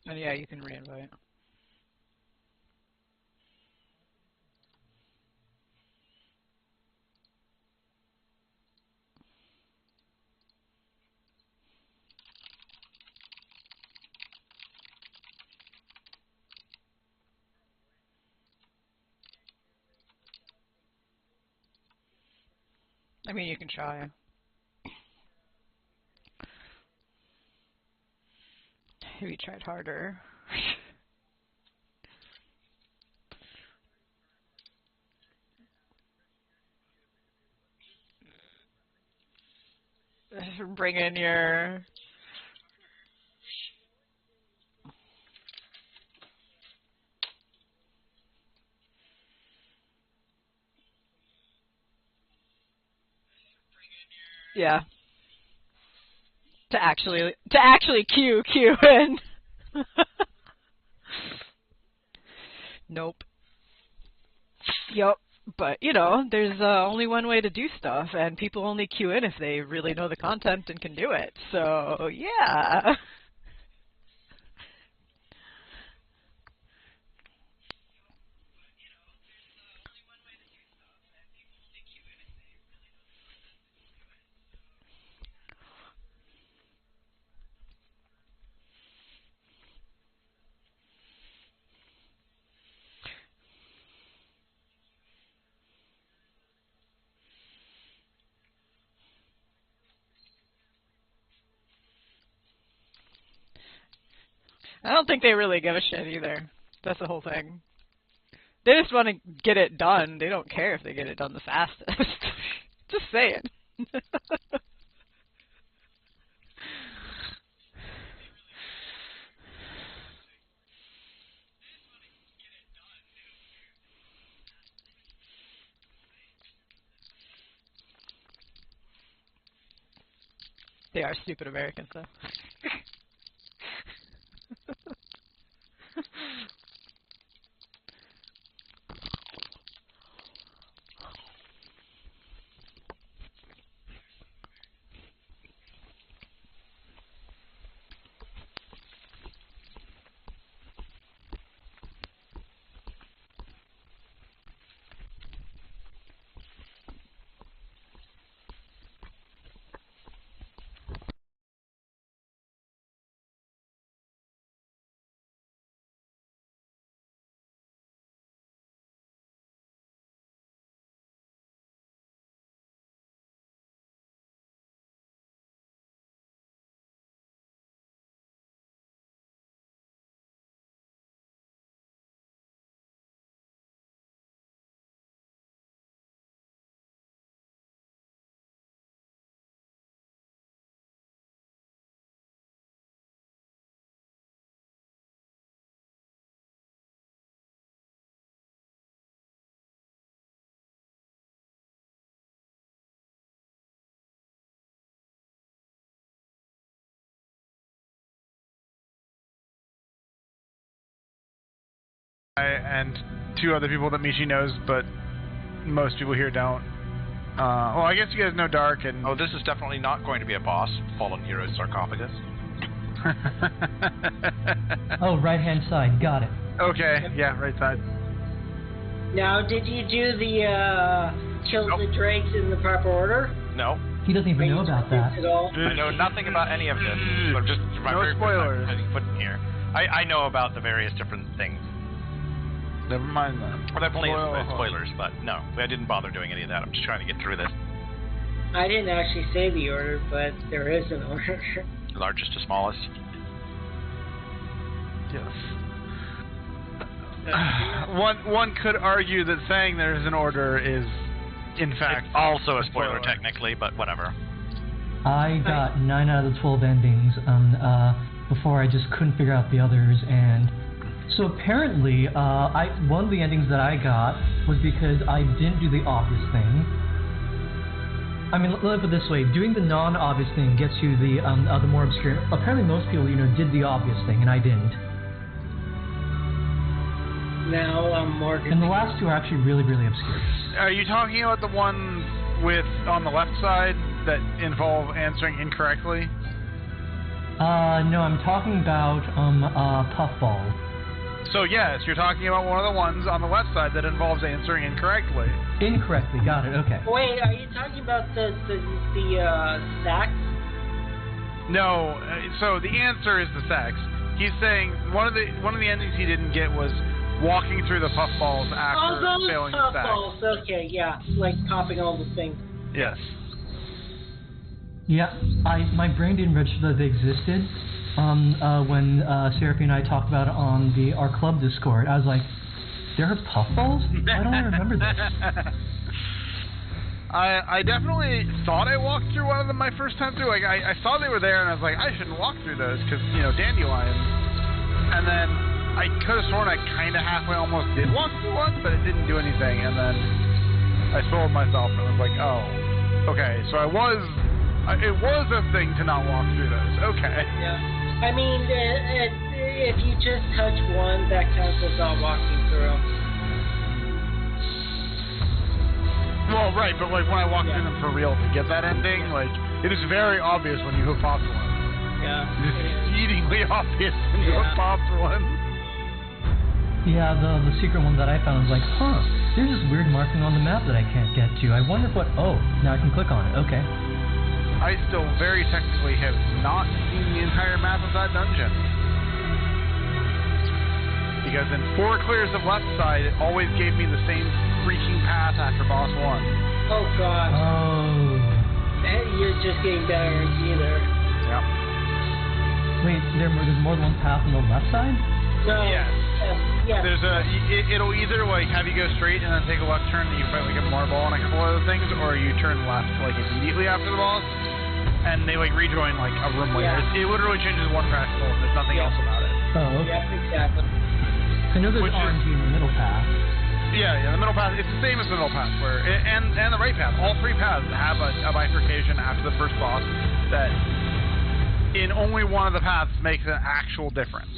And yeah, you can re-invite. I mean, you can try. Have you tried harder? Bring in your... Yeah. To actually queue in. Nope. Yup. But, you know, there's only one way to do stuff, and people only queue in if they really know the content and can do it. So, yeah. I don't think they really give a shit either. That's the whole thing. They just want to get it done. They don't care if they get it done the fastest. Just saying. They are stupid Americans, though. And two other people that Michi knows, but most people here don't. Well, I guess you guys know Dark and... Oh, this is definitely not going to be a boss. Fallen Heroes sarcophagus. Oh, right-hand side. Got it. Okay, yeah, right side. Now, did you do the kill the drakes in the proper order? No. He doesn't even know about that. I know nothing about any of this. So just my No very spoilers. first time put in here. I know about the various different things. Never mind that. Well, there are plenty of spoilers, but no, I didn't bother doing any of that. I'm just trying to get through this. I didn't actually say the order, but there is an order. Largest to smallest. Yes. One could argue that saying there's an order is, in fact, it's also a spoiler technically, but whatever. I got 9 out of the 12 endings before I just couldn't figure out the others, and so apparently one of the endings that I got was because I didn't do the obvious thing. I mean, let me put it this way: doing the non-obvious thing gets you the more obscure. Apparently, most people, did the obvious thing, and I didn't. Now I'm more. And the last two are actually really, really obscure. Are you talking about the ones on the left side that involve answering incorrectly? No, I'm talking about puffballs. So yes, you're talking about one of the ones on the left side that involves answering incorrectly. Incorrectly, got it. Okay. Wait, are you talking about the stacks? No, so the answer is the sex. He's saying one of the endings he didn't get was walking through the puffballs after failing the stacks. Puffballs. Okay, yeah, like popping all the things. Yes. Yeah, my brain didn't register that they existed. When Seraphine and I talked about it on our club Discord, I was like, there are puffballs? Why don't I remember this? I definitely thought I walked through one of them my first time through. Like I saw they were there, and I was like, I shouldn't walk through those because dandelions. And then I could have sworn I kind of halfway almost did walk through one, but it didn't do anything. And then I sold myself, and I was like, oh, okay. So it was a thing to not walk through those. Okay. Yeah. I mean, if you just touch one, that counts as not walking through. Well, right, but like when I walked through them for real to get that ending, like it is very obvious when you have popped one. Yeah. It is exceedingly obvious when you have popped one. Yeah, the secret one that I found was like, there's this weird marking on the map that I can't get to. I wonder what. Oh, now I can click on it. Okay. I still very technically have not seen the entire map of that dungeon. Because in 4 clears of left side, it always gave me the same freaking path after boss 1. Oh, God. Oh. You're just getting better and either. Yep. Wait, there's more than one path on the left side? No. Yes. Yeah. There's it'll either like have you go straight and then take a left turn and you fight like a marble and a couple other things, or you turn left like immediately after the boss, and they like rejoin like a room later. Yeah. It literally changes one track full. There's nothing else about it. Oh, okay. Yep, exactly. I know there's RNG in the middle path. Yeah, the middle path. It's the same as the middle path, and the right path. All 3 paths have a bifurcation after the first boss that in only one of the paths makes an actual difference.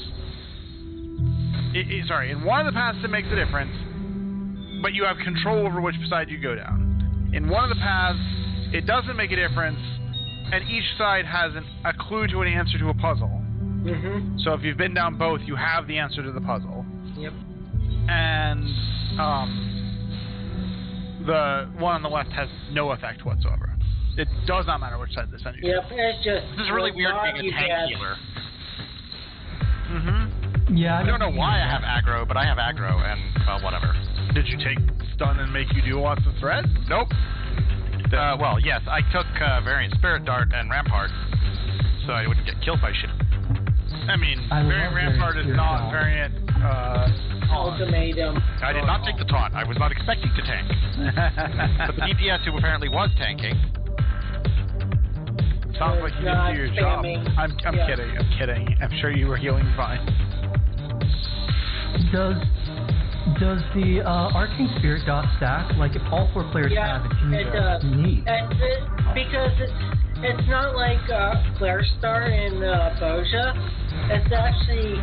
In one of the paths it makes a difference, but you have control over which side you go down. In one of the paths, it doesn't make a difference, and each side has a clue to an answer to a puzzle. Mm-hmm. So if you've been down both, you have the answer to the puzzle. Yep. And the one on the left has no effect whatsoever. It does not matter which side they send you. Yep, it's just... This is really weird being a tank healer. Mm-hmm. Yeah. I don't know why I have aggro, but I have aggro, and, well, whatever. Did you take stun and make you do lots of threats? Nope. Well, yes, I took Variant Spirit Dart and Rampart, so I wouldn't get killed by shit. I mean, Variant Rampart is not Variant Ultimatum. I did not take the taunt. I was not expecting to tank. But the DPS, who apparently was tanking... Sounds like you didn't do your job. I'm kidding. I'm sure you were healing fine. Does the Arcane Spirit dot stack, like if all 4 players have it, can you does. Neat. Because it's not like Flare Star in Boja. It's actually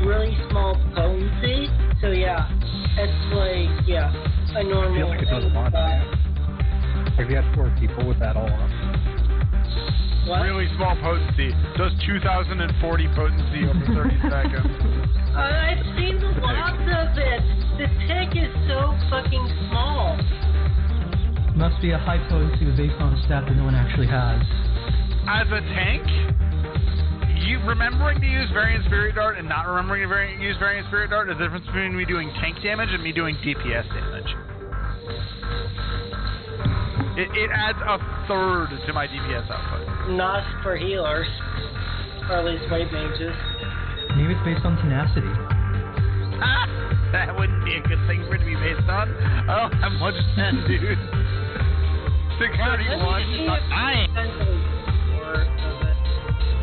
really small potency. So yeah, it's like a normal. I feel like it does a lot. Have you had 4 people with that all up? What? Really small potency. Does 2040 potency over 30 seconds. I've seen the lots of it. The tick is so fucking small. Must be a high potency based on a stat that no one actually has. As a tank, you remembering to use Variant Spirit Dart and not remembering to use Variant Spirit Dart is the difference between me doing tank damage and me doing DPS damage. It adds a third to my DPS output. Not for healers. Or at least white mages. Maybe it's based on tenacity. That wouldn't be a good thing for it to be based on. I don't have much ten, dude. 631. Not dying.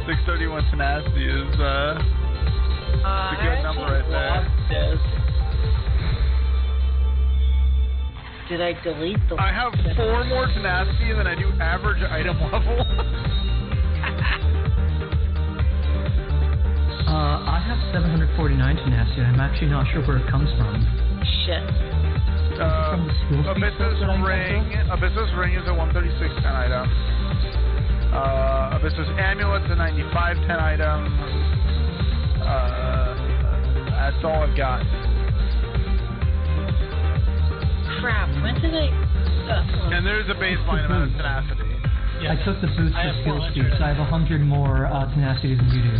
631 tenacity is a good number right there. Did I delete the... I have 4 more tenacity than I do average item level. I have 749 tenacity, and I'm actually not sure where it comes from. Shit. Abyss's Ring is a 136 10 item. Abyssus Amulets, a 95-10 item. That's all I've got. Crap, when did I... And there's a baseline amount of tenacity. I took the boost I have for skill 400. speed, so I have 100 more tenacity than you do.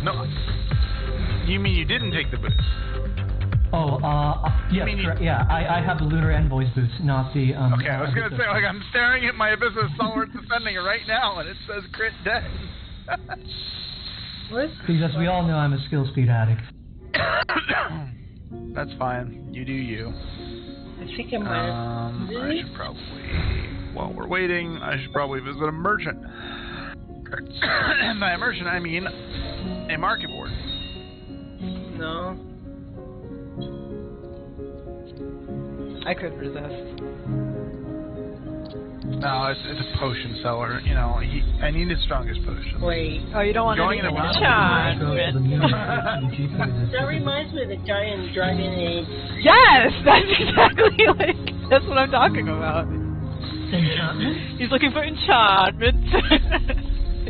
No. You mean you didn't take the boost? Oh, yes, mean you- correct. Yeah, I have the Lunar Envoy's boost, not the, Okay, I was going to say, like, I'm staring at my Abyssus Stalwart's Ascending right now, and it says crit dead. What? Because we all know I'm a skill speed addict. That's fine. You do you. I think I might have... I should probably, while we're waiting, I should probably visit a merchant. And by a merchant, I mean a market board. No. I couldn't resist. No, it's a potion seller. You know, I need his strongest potion. Wait. Oh, you don't want Going any in the wild. That reminds me of the guy in Dragon Age. Yes, that's exactly like that's what I'm talking about. Enchantment? He's looking for enchantment.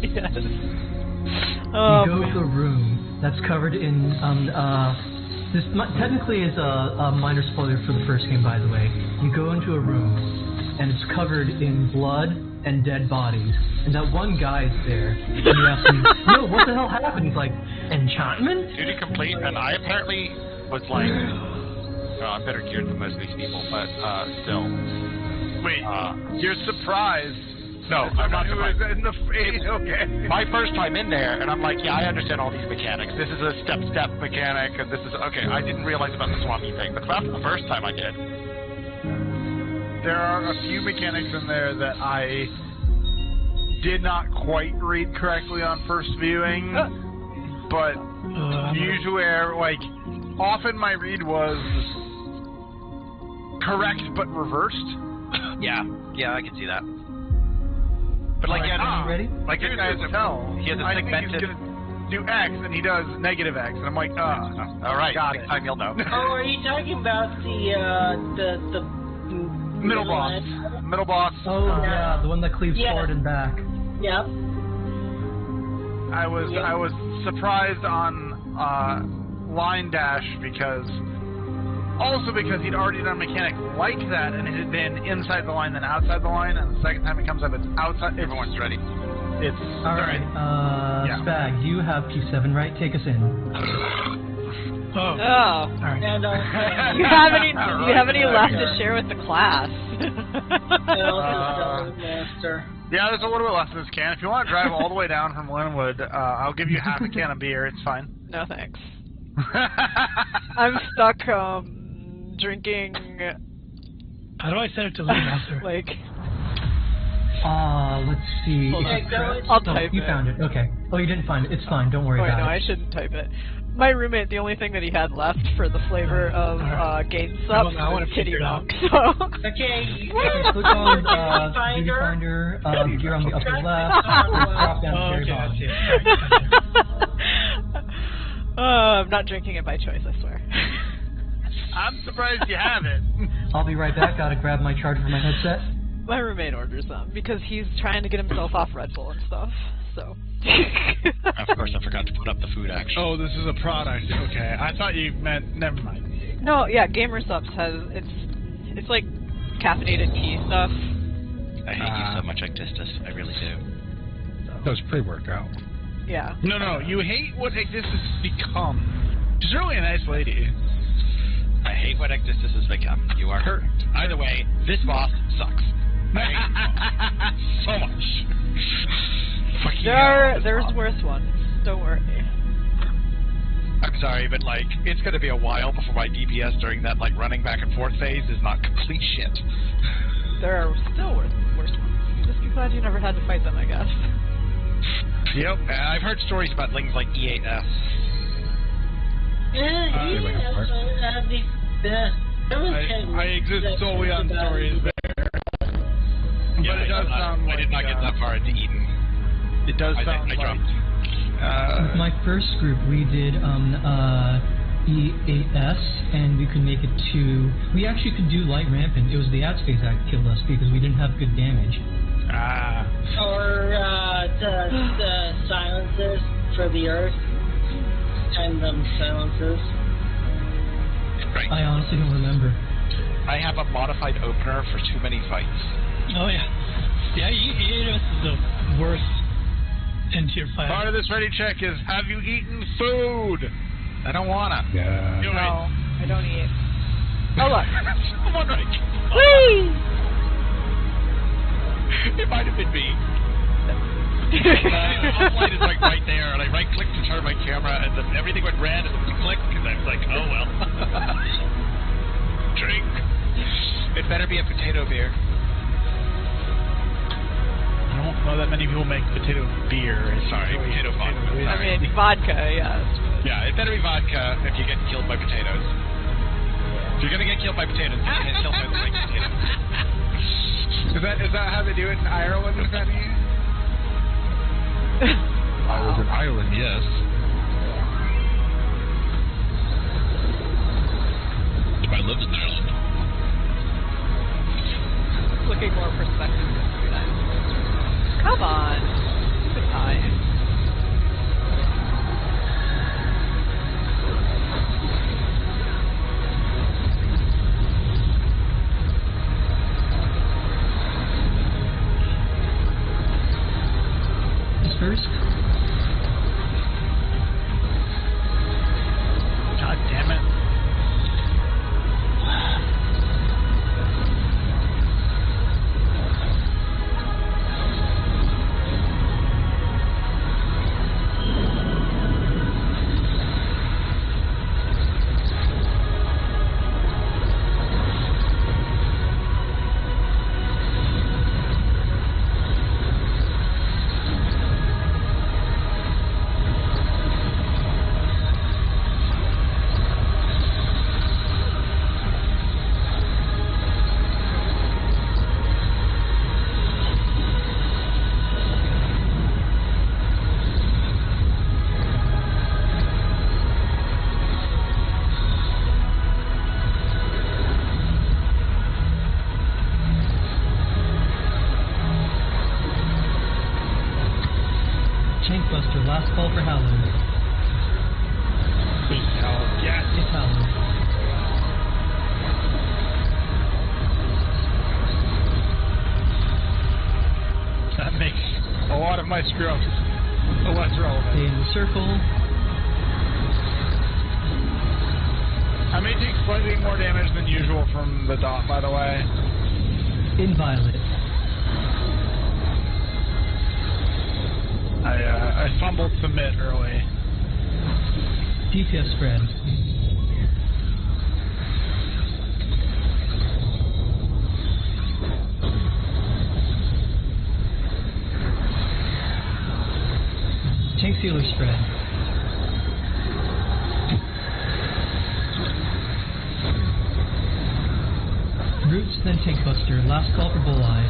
Yes. You go to a room that's covered in this technically is a minor spoiler for the first game, by the way. You go into a room and it's covered in blood and dead bodies, and that one guy's there. And you ask him, "No, what the hell happened?" He's like, "Enchantment?" Duty complete, and I apparently was like, I'm better geared than most of these people, but still. Wait, you're surprised? No, I'm not Who is surprised. in the face? Okay. My first time in there, and I'm like, yeah, I understand all these mechanics. This is a step-step mechanic, and this is, okay, I didn't realize about the swampy thing, but after the first time I did. There are a few mechanics in there that I did not quite read correctly on first viewing, but usually, like, often my read was correct but reversed. Yeah, I can see that. But like, yeah, ready? like this Here's guy the tell. he has a I think he's segmented. gonna do X, and he does negative X, and I'm like, All right, got next it. time you'll know. Oh, are you talking about the Middle boss. Middle boss. Oh yeah, the one that cleaves Yeah. forward and back. Yep. I was surprised on line dash because he'd already done a mechanic like that, and it had been inside the line then outside the line, and the second time it comes up it's outside. Everyone's ready. It's All right, Yeah. Spag, you have P7, right? Take us in. Oh. Oh. All right. And Do you have any? Do you have any left to share with the class? Master. Yeah, there's a little bit less in this can. If you want to drive all the way down from Linwood, I'll give you half a can of beer. It's fine. No thanks. I'm stuck drinking How do I set it to lead master? like. Let's see. Hold Yeah, on. go I'll Oh, type you it. found it. Okay. Oh, you didn't find it. It's fine. Don't worry Wait, about no, it. I shouldn't type it. My roommate, the only thing that he had left for the flavor of Gain Sup I wanna was Kitty figure it Monk. out. So. Okay, you Okay, click on Duty Finder. Finder. You're on the upper Drop left. down. Drop down Oh, to the okay, very I bottom. see it. I'm not drinking it by choice, I swear. I'm surprised you have it. I'll be right back. Gotta grab my charger for my headset. My roommate orders them because he's trying to get himself off Red Bull and stuff. So. Of course, I forgot to put up the food action. Oh, this is a product. Okay, I thought you meant. Never mind. No, yeah, Gamer Subs has it's like caffeinated tea stuff. I hate you so much, Ectistus. I really do. That was pre-workout. Yeah. No, you hate what this has become. She's really a nice lady. I hate what Ectistus has become. You are correct. Either way, this boss sucks. I hate so much. Fucking hell, There's this boss. worse ones. Don't worry. I'm sorry, but like, it's gonna be a while before my DPS during that like running back and forth phase is not complete shit. There are still worse ones. Just be glad you never had to fight them, I guess. Yep. I've heard stories about things like P8S. I exist solely on stories there. Yeah, But it does sound like I did not get that far into Eden. It does I sound like. dropped. With my first group, we did P8S, and we could make it to. We actually could do light rampant. It was the ads phase that killed us because we didn't have good damage. Or the silences for the Earth. Time them silences. Right. I honestly don't remember. I have a modified opener for too many fights. Oh, yeah. Yeah, EAS is the worst N-tier fight. Part of this ready check is, have you eaten food? I don't wanna. Yeah. You're No, I don't eat. Oh, look. I'm wondering. Whee! It might have been me. Offline is like right there, and I right-clicked to turn my camera, and then everything went red, and then we clicked, because I was like, oh well. Drink. It better be a potato beer. I don't know that many people make potato beer. Sorry, potato vodka. I mean, vodka, yes. Yeah, it better be vodka if you get killed by potatoes. If you're gonna get killed by potatoes, you can't kill by the right potato. Is that how they do it in Ireland, Penny? I was in Ireland, yes. If I lived in Ireland. Looking more perspective. Come on. Good time. First, God damn it. Buster, last call for Howland. Yes. It's Howland. That makes a lot of my screw-ups less relevant. Stay in the circle. I may take slightly more damage than usual from the dot, by the way. In violet. I fumbled submit early. DPS spread. Tank sealer spread. Roots, then tank buster. Last call for bulleye.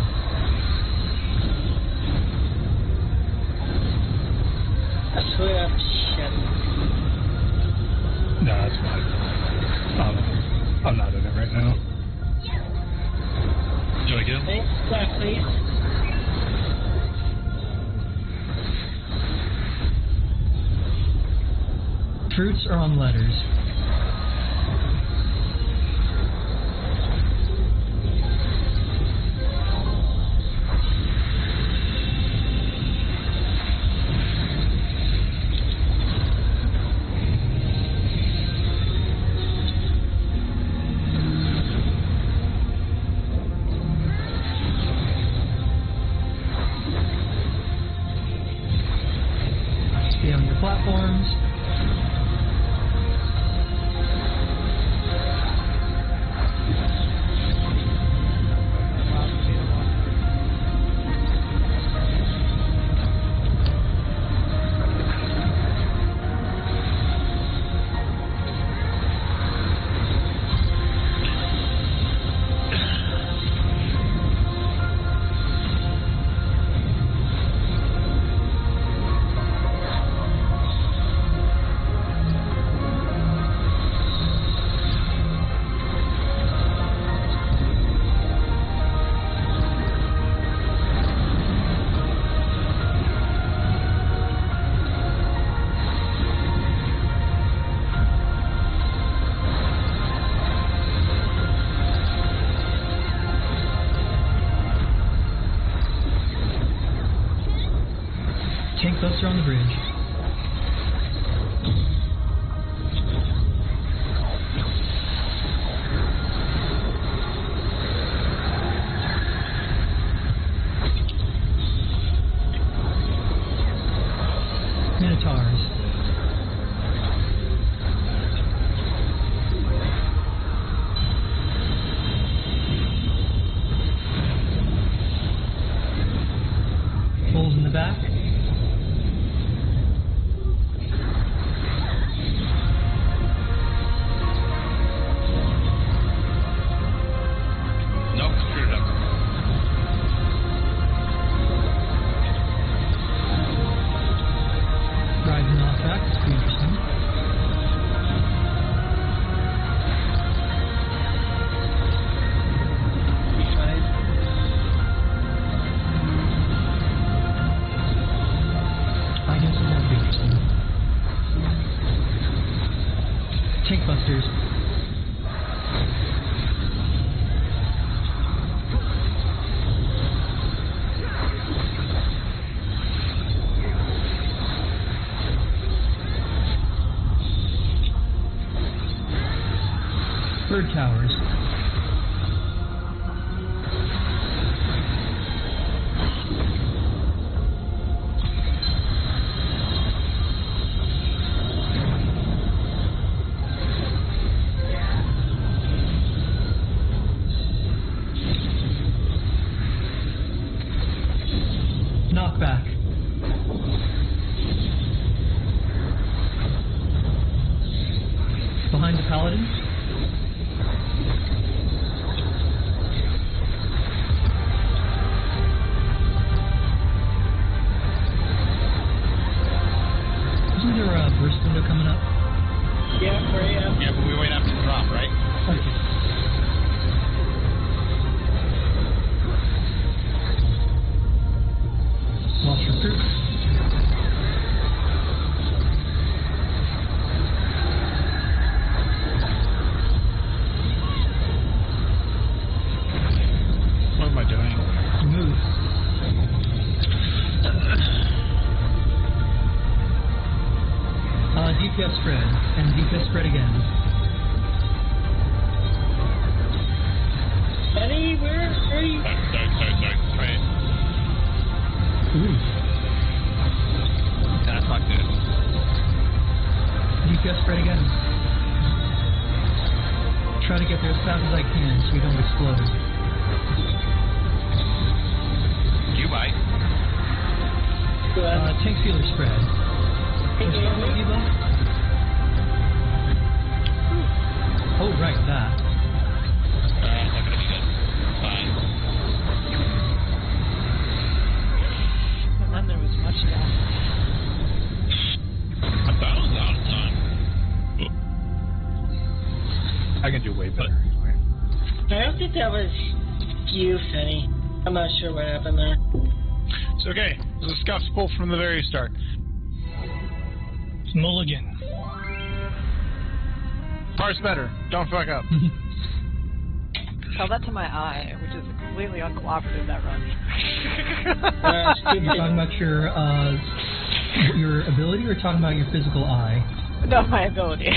No, that's fine. I'm not in it right now. Do I get him? Thanks, please. Fruits are on letters. Stay on your platforms. Checkbuster on the bridge. Minotaurs. Holes in the back. Nope, screwed it up. Rising off back. That's pretty interesting. I guess it won't be interesting. Tank busters. Bird towers. Knockback. Behind the paladin. Isn't there a burst window coming up? Yeah, right up. Yeah, but we wait after the drop, right? Okay. Lost recruit. What am I doing? Move. DPS spread, and DPS spread again. Benny, where are you? Sorry. Ooh. That's not good. DPS spread again. Try to get there as fast as I can so we don't explode. You might. Tank feeler spread. There's some of you left? Oh, right, that. Not gonna be good. Fine. And then there was much damage. I thought it was out of time. I can do way better. I don't think that was you, Penny. I'm not sure what happened there. It's okay. It was a scuffs pull from the very start. Mulligan. Parse better. Don't fuck up. Tell that to my eye, which is completely uncooperative, that run. You're talking about your ability or talking about your physical eye? No, my ability.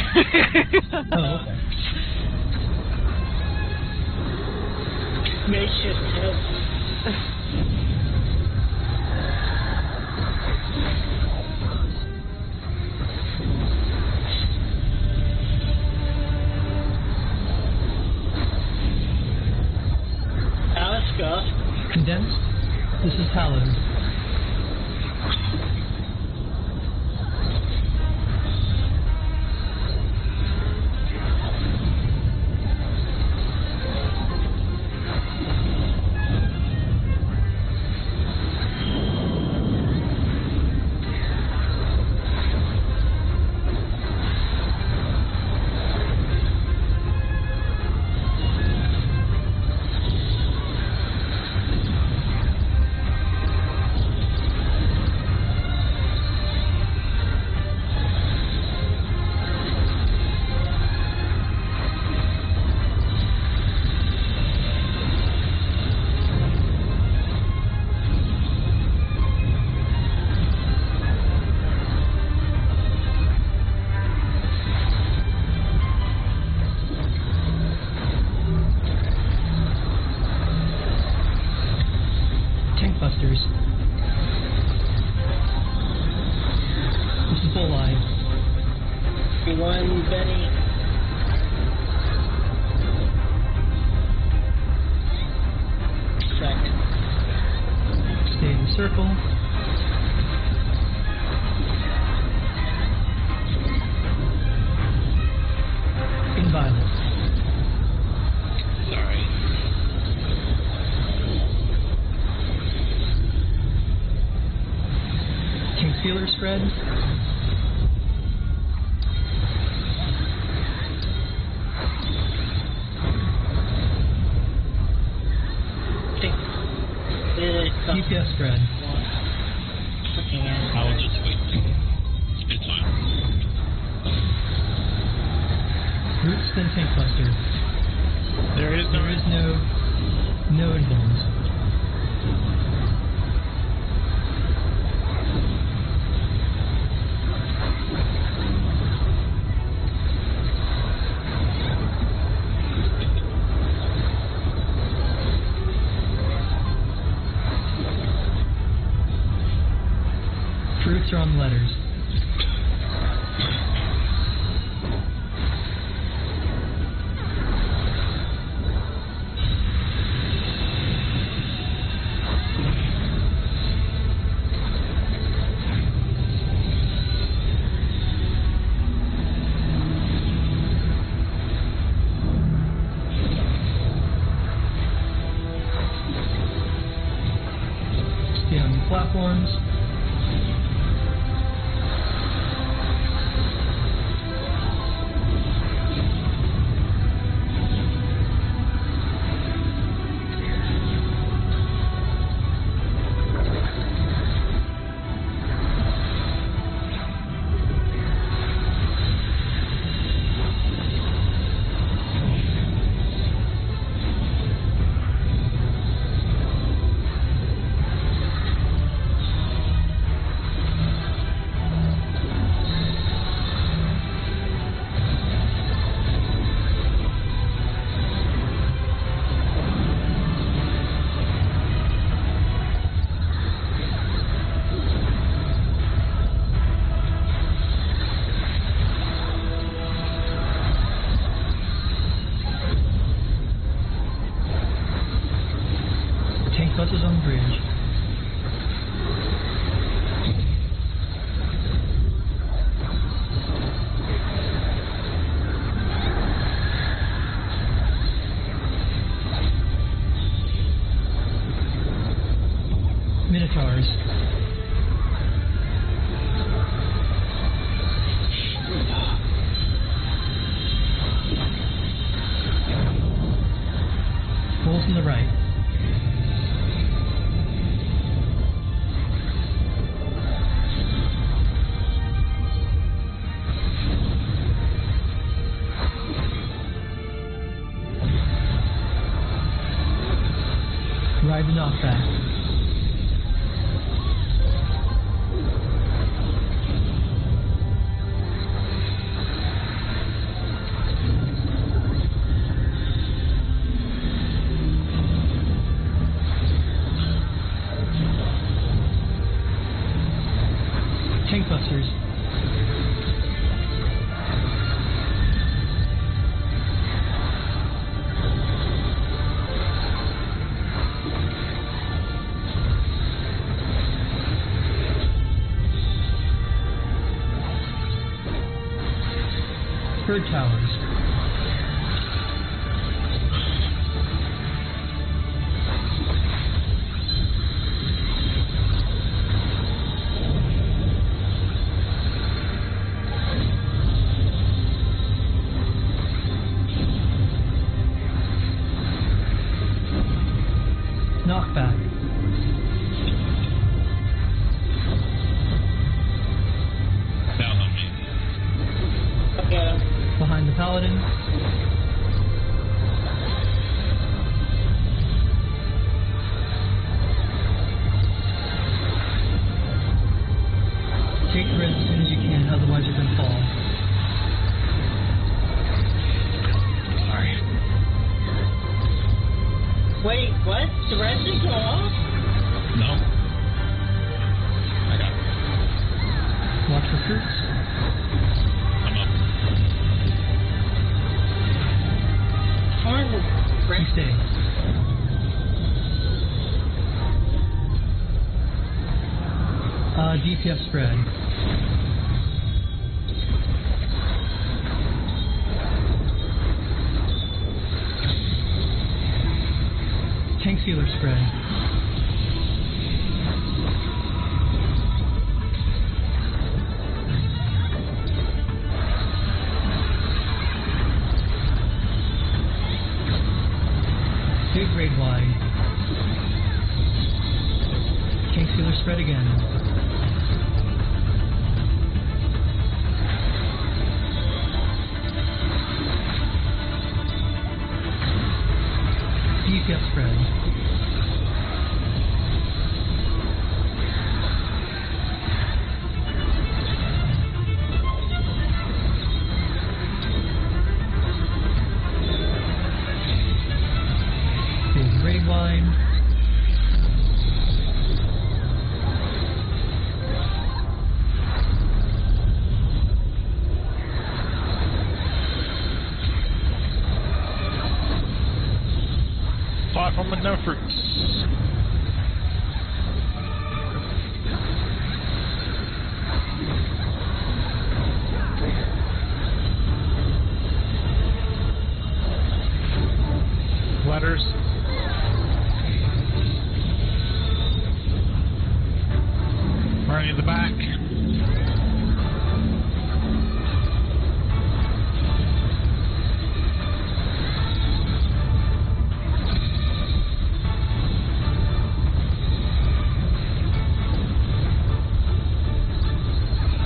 Oh, okay. Makeshift head. Condensed. This is hallowed. spread. DPS spread. I will just wait. It's fine. Roots then tank buster. There is no invulns. Fruits are on the letters. Stay on your platforms. Buses on the bridge. Minotaurs. Wolves on the right. Ride the knockback. Tank busters. Bird towers. Knockback. Down on me. Okay. Behind the paladin. Take the rest as soon as you can, otherwise you're going to fall. Sorry. Wait, what? The rest didn't go off? No. I got it. Watch for fruits. I'm up. Or the You rest? stay. DPS spread. Tank sealer spread. grade wide. Tank sealer spread again. DPS spread. Grade wide. Platform with no fruits. Letters. Running in the back.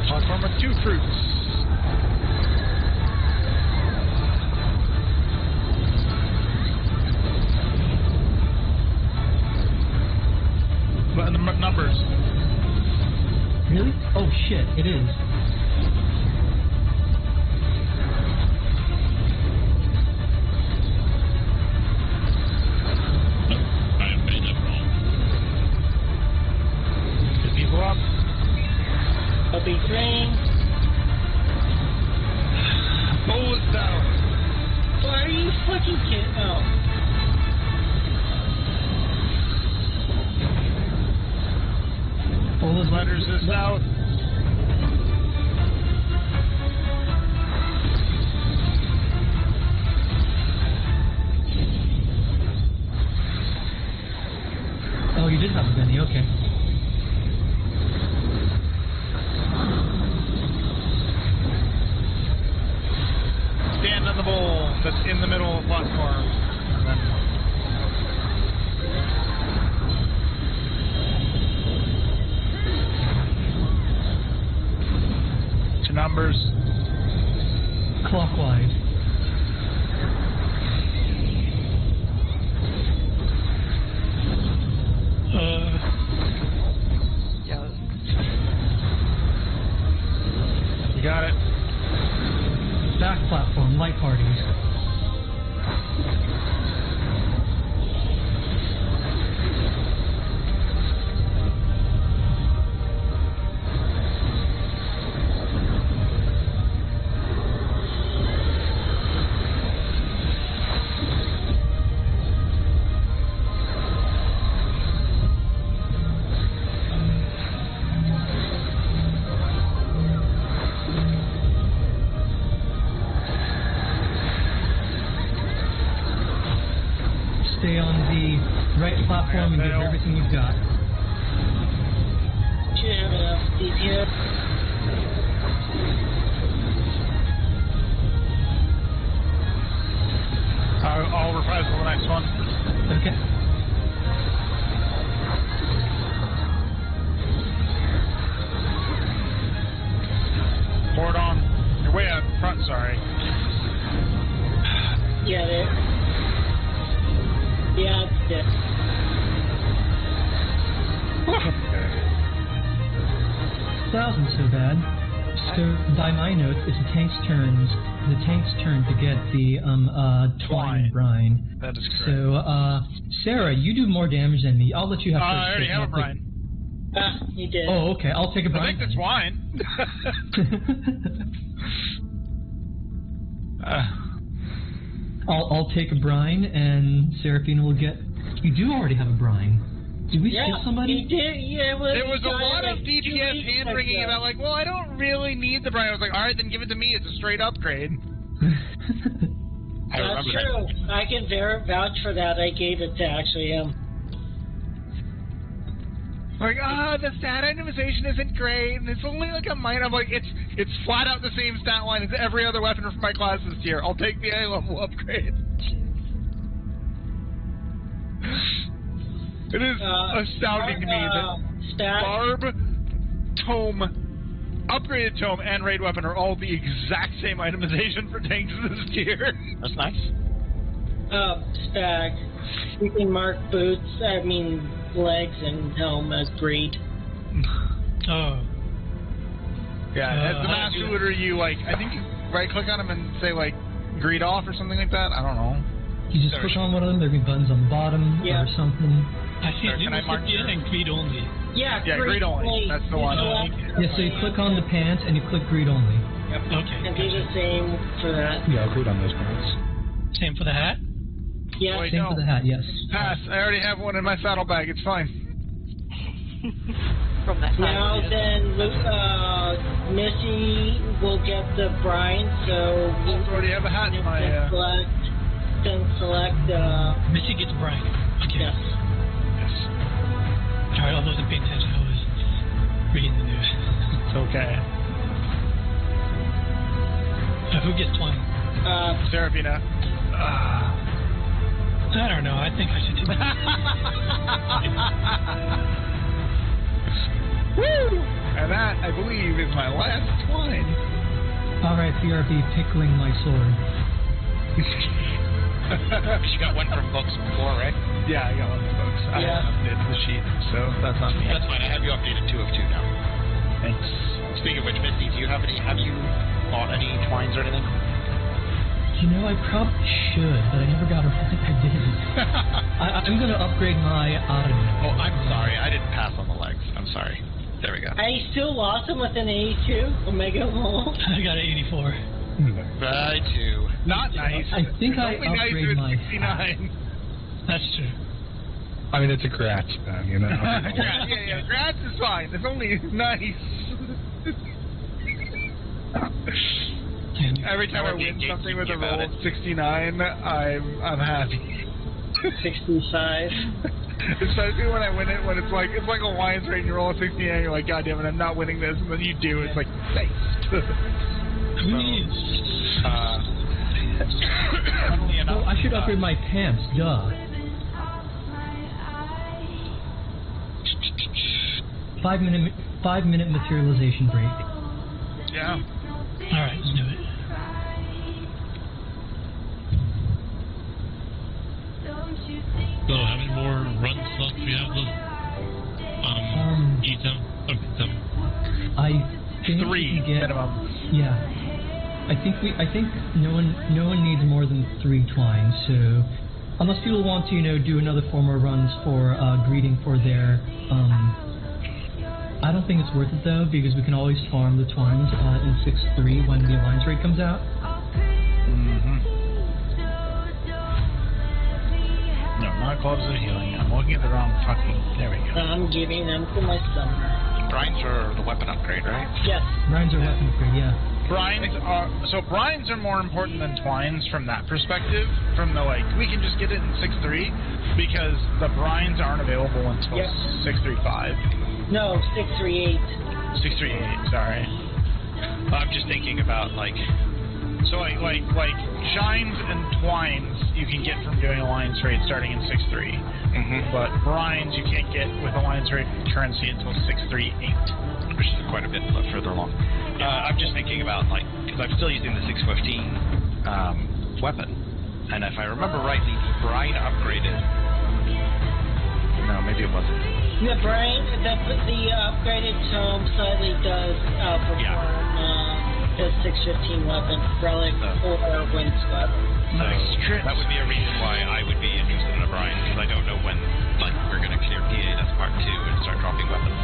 Platform with 2 fruits. But the numbers. Really? Oh shit, it is. I am made up wrong. Get people up. I'll be green. Bowl is down. Why are you fucking kidding? Oh. All those Letters is out. Oh, you did have a Benny, okay. Stand on the bowl that's in the middle of the platform. And then to numbers. Clockwise. Yeah. You got it. Back platform, light parties. Stay on the right platform and give everything you've got. Should have enough DPS. I'll reprise for the next one. Okay. Board on. You're way out in front, sorry. Yeah, there. Yeah, it's dead. That wasn't so bad. So, by my notes, it's the tank's turn to get the twine brine. That is correct. So, Sarah, you do more damage than me. I'll let you have first. I already have a brine. You did. Oh, okay. I'll take a I brine. think that's wine. I'll take a brine, and Seraphina will get. You do already have a brine. Did we skip somebody? You did. Yeah, There was a lot of DPS hand wringing about like, well, I don't really need the brine. I was like, all right, then give it to me. It's a straight upgrade. That's true. I can vouch for that. I gave it to actually him. Like, the stat itemization isn't great, and it's only like a minor. I'm like, it's flat out the same stat line as every other weapon from my class this year. I'll take the A level upgrade. It is astounding to me that Stat. Barb, Tome, Upgraded Tome, and Raid Weapon are all the exact same itemization for tanks in this tier. That's nice. Stag. You can mark legs and helm as greed. Oh. Yeah, as the Master Looter, you, I think you right-click on them and say, greed off or something like that? I don't know. You just click on one of them, there'll be buttons on the bottom or something. I see it and greed only. Yeah, greed only. That's the one. Yeah, so you click on the pants and you click greed only. Yep. Okay. And do the same for that. Yeah, I'll click on those pants. Same for the hat? Yeah. Wait, Same no. for the hat, yes. Pass. I already have one in my saddlebag. It's fine. From that time. Now then, Missy will get the brine, so I already have a hat in my... select, Missy gets Brian. Okay. yes. Alright, I wasn't paying attention. I was reading the news. It's okay. Who gets 20? Serafina. I don't know. I think I should do that. Woo! And that, I believe, is my last twine. Alright, BRB, tickling my sword. You got one from books before, right? Yeah, I got one of the books. I Yeah. haven't updated the sheet, so that's not me. That's fine. I have you updated 2 of 2 now. Thanks. Speaking of which, Misty, do you have any? Have you bought any twines or anything? You know, I probably should, but I never got around. I didn't. I'm going to upgrade my Odyssey. Oh, I'm sorry. I didn't pass on the legs. I'm sorry. There we go. I still lost him with an 82 Omega Roll. I got an 84. Right, too. Not nice. I think It's I only nice upgrade if my it's 69. That's true. I mean, it's a Gratz, man, you know? yeah. Gratz is fine. It's only nice. Every time I win something with a roll of 69, I'm happy. 65. Especially when I win it, when it's like a Lions rate and you roll a 69, you're like, God damn it, I'm not winning this, and then you do, it's like, nice. Oh, I should upgrade my pants, duh. 5-minute materialization break. Yeah. Alright, let's do it. So, how many more run slots do we have left? Each time? Okay, I think 3 we can get, minimum. Yeah. I think no one needs more than 3 twines, so unless people want to, do another 4 more runs for greeting for their I don't think it's worth it though, because we can always farm the twines in 6-3 when the alliance raid comes out. No, not gloves of healing. I'm looking at the wrong fucking... There we go. I'm giving them to my summer. Brines are the weapon upgrade, right? Yes. Brines are weapon upgrade, yeah. Brines are more important than twines from that perspective. From the we can just get it in 6-3 because the brines aren't available until 6-3-5. No, 6-3-8. 6-3-8. Sorry. I'm just thinking about So like shines and twines you can get from doing alliance raid starting in 6-3. But brines you can't get with alliance raid currency until 6-3-8. Which is quite a bit further along. I'm just thinking about because I'm still using the 615 weapon, and if I remember rightly, the brine upgraded. No, maybe it wasn't. The upgraded tome slightly does outperform the 615 weapon, relic or windswept. So that would be a reason why I would be interested in a brine, because I don't know when we're going to clear P8S Part 2 and start dropping weapons.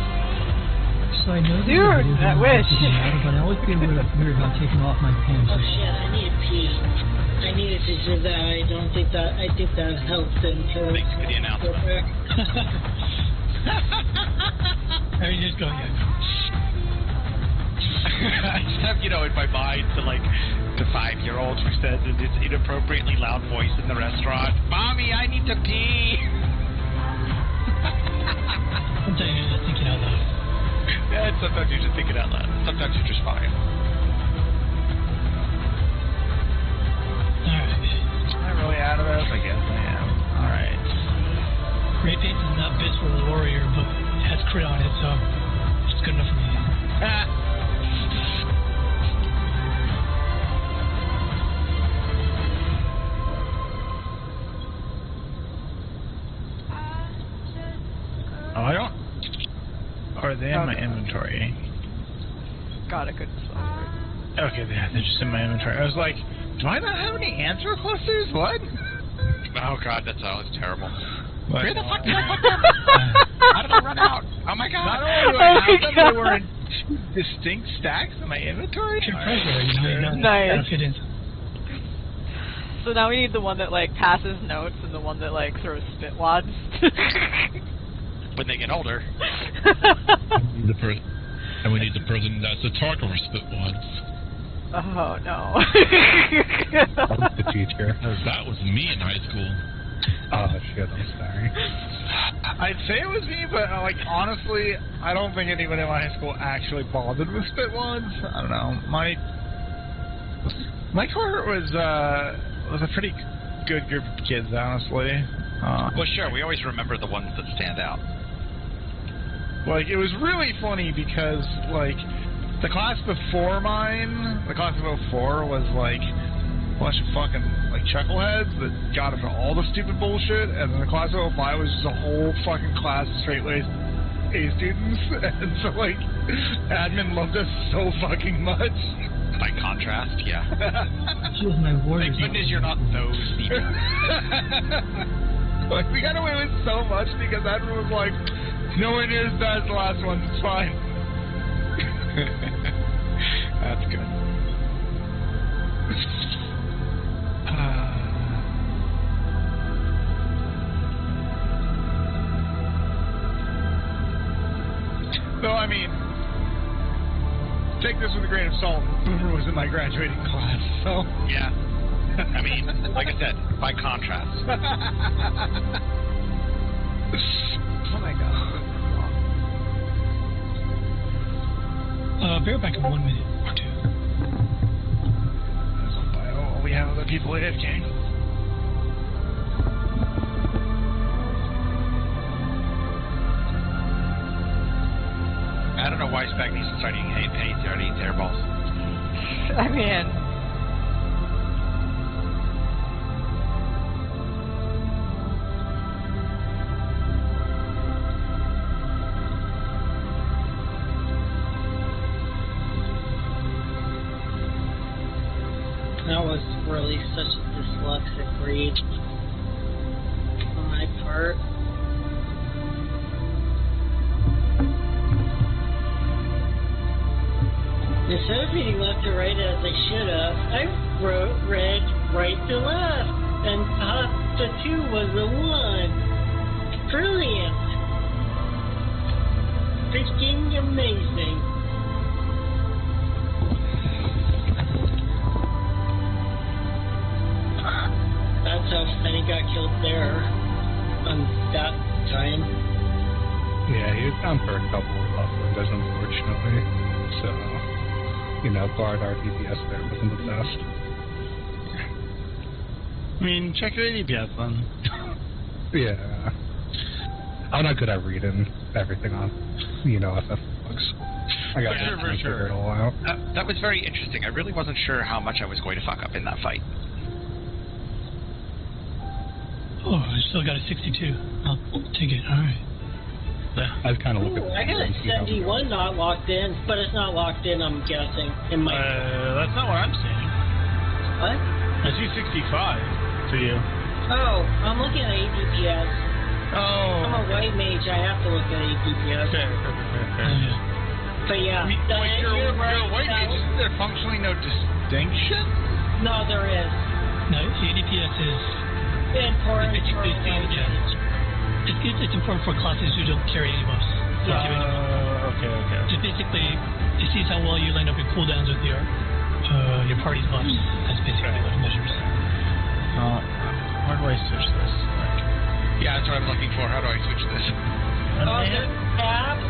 So I know Dude, that wish. But I always feel weird about taking off my pants. Oh shit, I need to pee. I needed to do that. I think that helped until Thanks for the announcement. There you just go, yeah. I just have, in my mind the 5-year-old who says in this inappropriately loud voice in the restaurant, "Mommy, I need to pee." Sometimes you're just thinking out loud. Yeah, sometimes you're just thinking out loud. Sometimes you're just fine. Alright. Am I really out of this? I guess I am. Alright. crit on it, so it's good enough for me. Oh, I don't. Or are they in my inventory? God, I couldn't spell Okay, they're just in my inventory. I was like, do I not have any answer clusters? What? Oh god, that's terrible. But Where the no, fuck did I put them? How did I run out? Oh my god. Not only do I have them, they were in two distinct stacks in my inventory. Your pressure, you know, Nice. fit in. So now we need the one that like passes notes and the one that like throws spit wads. When they get older. And we need the person that's the target for spit wads. Oh no. I'm the teacher. That was me in high school. Oh shit, I'm sorry. I'd say it was me, but like honestly, I don't think anyone in my high school actually bothered with spit wads. I don't know. My cohort was a pretty good group of kids, honestly. Well, sure, we always remember the ones that stand out. Like, it was really funny because, like, the class before mine, the class of 04, was, like, a bunch of fucking, like, chuckleheads that got into all the stupid bullshit, and then the class of 05 was just a whole fucking class of straight-laced A students, and so, like, admin loved us so fucking much. By contrast, yeah. She was my warrior. Thank goodness you're not those people. Like, we got away with so much because admin was like, nowhere near as bad as the last one, it's fine. That's good. So, I mean, take this with a grain of salt. Boomer was in my graduating class, so... Yeah. I mean, like I said, by contrast. Oh my god. Bear back in 1 minute or two. Oh, we have other people in, gang. I don't know why Spag needs to start eating hay to eat hairballs. I mean, that was really such a dyslexic read on my part. Instead of reading left to right as I should have, I read right to left, and the 2 was the 1. Brilliant. Freaking amazing. That's how Penny got killed there on that time. Yeah, he was down for a couple of windows, unfortunately. So, you know, guard our DPS there wasn't the best. I mean, check your DPS then. Yeah. I'm not good at reading everything on, you know, FF books. I got For to sure. figure it all out. That was very interesting. I really wasn't sure how much I was going to fuck up in that fight. Oh, I still got a 62. I'll take it. All right. I was kind of looking. I got a 71 not locked in, but it's not locked in, I'm guessing. In my That's not what I'm saying. what? I see 65 to you. Oh, I'm looking at ADPS. Oh. I'm a white mage, I have to look at ADPS. Fair. But yeah, I mean, like, you're white mage, isn't there functionally no distinction? No, there is. No, the ADPS is Important for It's- a it's- white yeah. mage. it's important for classes who don't carry any buffs. Okay. Just basically, it sees how well you line up your cooldowns with your party's buffs. That's basically what it measures. How do I switch this? Yeah, that's what I'm looking for. How do I switch this? There's tabs.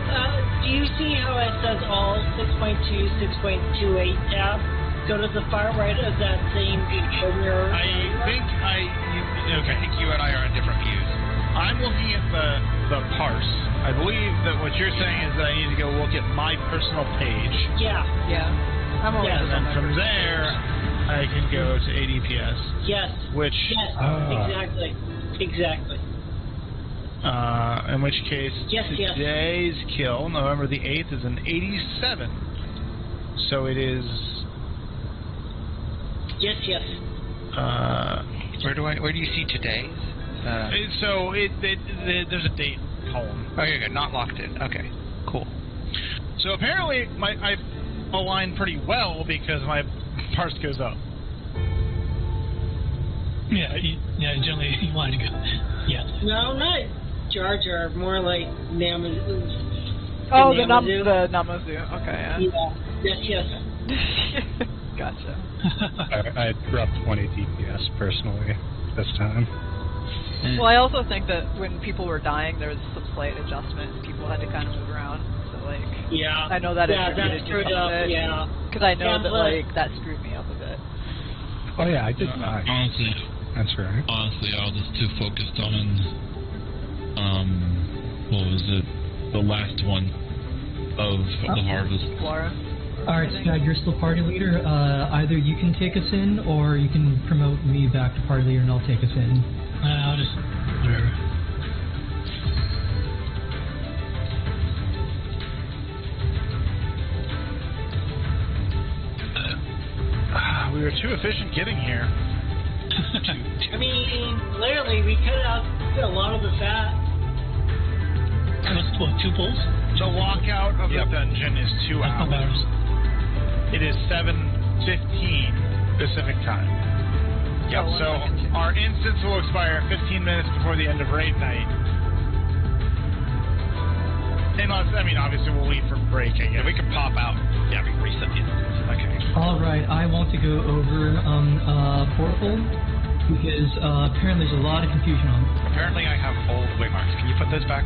Do you see how it says all 6.2, 6.28 tabs? Go to the far right of that same mirror. I think I think you and I are on different views. I'm looking at the parse I believe that what you're saying is that I need to go look at my personal page. Yeah. Yeah. I'm always Yeah, And then from there, I can go to ADPS. Yes. Which, Yes. Exactly. Exactly. in which case, Yes, today's kill, November the 8th, is an 87. So it is. Yes. Yes. Where do you see today's? There's a date column. Okay, good. Not locked in. Okay, cool. So apparently, I've aligned pretty well because my parse goes up. Yeah, generally you want to go. Yeah. No, not Jar Jar. More like Namazu. Oh, the Namazu. Okay, yeah. Yes. Gotcha. I dropped 20 DPS personally this time. Well, I also think that when people were dying, there was some slight adjustment. People had to kind of move around. So, like, Yeah. I know that attributed to screwed some up. of it. Yeah. Because I know And that, plus- like, that screwed me up a bit. Oh yeah, I did not. Honestly, That's right. I was just too focused on, what was it? The last one of the harvest. Laura? Alright, Scott, you're still party leader. Either you can take us in, or you can promote me back to party leader and I'll take us in. I'll just whatever. We were too efficient getting here. I mean, literally, we cut out a lot of the fat. What's what? 2 pulls? The walkout of the dungeon is 2 That's not hours. bad. It is 7:15 Pacific time. Yep. Oh, So our instance will expire 15 minutes before the end of raid night. Unless, I mean, obviously we'll leave for break again. Yeah, we can pop out. Yeah, we can reset the instance. Okay. Alright, I want to go over Portal, because apparently there's a lot of confusion on it. Apparently I have old waymarks. Can you put those back?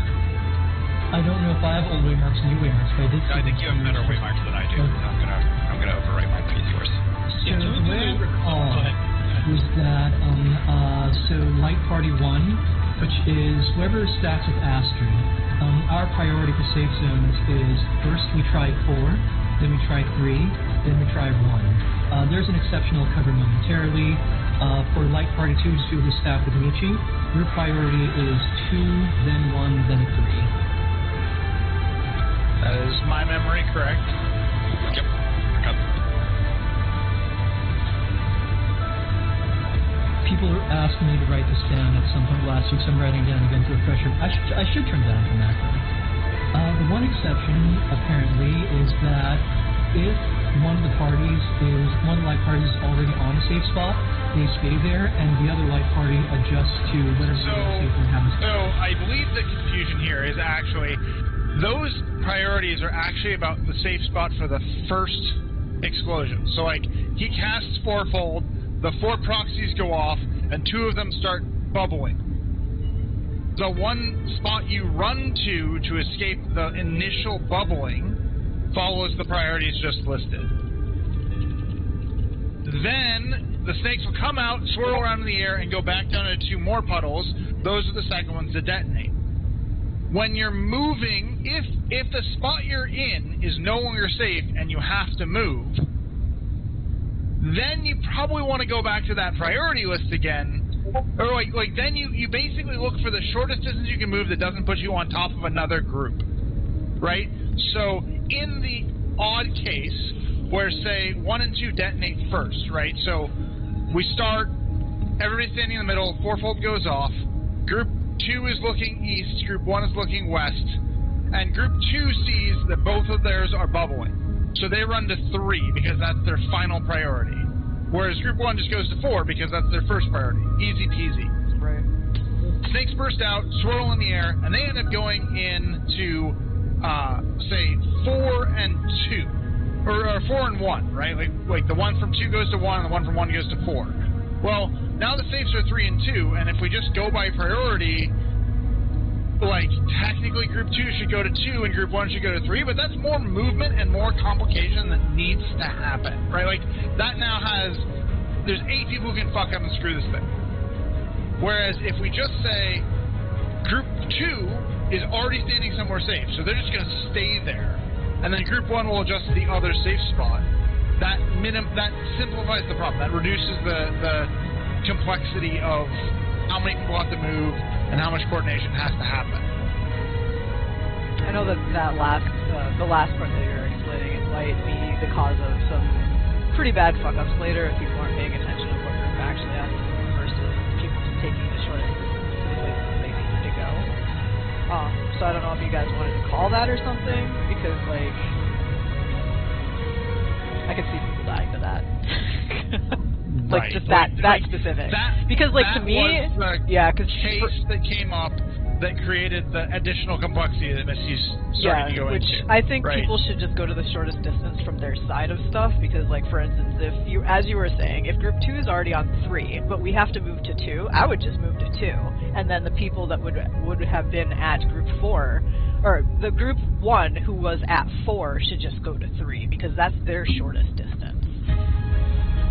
I don't know if I have old waymarks and new waymarks, but I did see I think you have better waymarks than I do. I'm gonna overwrite my resource. So the way I recall Go ahead. was that so Light Party 1, which is whoever stacks with Astrid, our priority for safe zones is first we try 4, then we try 3, then we try 1. There's an exceptional cover momentarily. For Light Party 2, just who was stacked with Michi, your priority is 2, then 1, then 3. That is my memory correct. Yep. I got it. People are asking me to write this down at some point last week, so I'm writing it down again to refresh it. I should turn that into macro. The one exception, apparently, is that if one of the light parties is already on a safe spot, they stay there, and the other light party adjusts to whatever safe and happens. So I believe the confusion here is actually those priorities are actually about the safe spot for the first explosion. So like he casts fourfold, the 4 proxies go off, and 2 of them start bubbling. The one spot you run to escape the initial bubbling follows the priorities just listed. Then the snakes will come out, swirl around in the air, and go back down into 2 more puddles. Those are the second ones to detonate. When you're moving, if the spot you're in is no longer safe and you have to move, then you probably want to go back to that priority list again. Or like then you basically look for the shortest distance you can move that doesn't put you on top of another group. Right? So in the odd case where say 1 and 2 detonate first, right? So we start, everybody's standing in the middle, fourfold goes off, group 2 is looking east, group 1 is looking west, and group 2 sees that both of theirs are bubbling. So they run to 3 because that's their final priority. Whereas group 1 just goes to 4 because that's their first priority. Easy peasy. Right. Snakes burst out, swirl in the air, and they end up going into, say, 4 and 2. Or 4 and 1, right? Like the one from 2 goes to 1 and the one from 1 goes to 4. Well, now the safes are 3 and 2, and if we just go by priority, like, technically group 2 should go to 2 and group 1 should go to 3, but that's more movement and more complication that needs to happen, right? Like, that now there's 8 people who can fuck up and screw this thing. Whereas if we just say group 2 is already standing somewhere safe, so they're just going to stay there. And then Group 1 will adjust to the other safe spot. That simplifies the problem. That reduces the complexity of how many people have to move and how much coordination has to happen. I know that the last part that you're explaining, it might be the cause of some pretty bad fuck-ups later if people aren't paying attention to what group actually has to do versus people just taking the shortest distance to the places that they need to go. So I don't know if you guys wanted to call that or something, because, like, I could see people dying to that. Like, right. just that specific. Because, like, to me, yeah, because case that came up that created the additional complexity that Missy's starting to go which into. I think right? people should just go to the shortest distance from their side of stuff, because, like, for instance, if you, as you were saying, if Group 2 is already on 3, but we have to move to 2, I would just move to 2, and then the people that would have been at Group 4, or the Group 1 who was at 4 should just go to 3, because that's their shortest distance.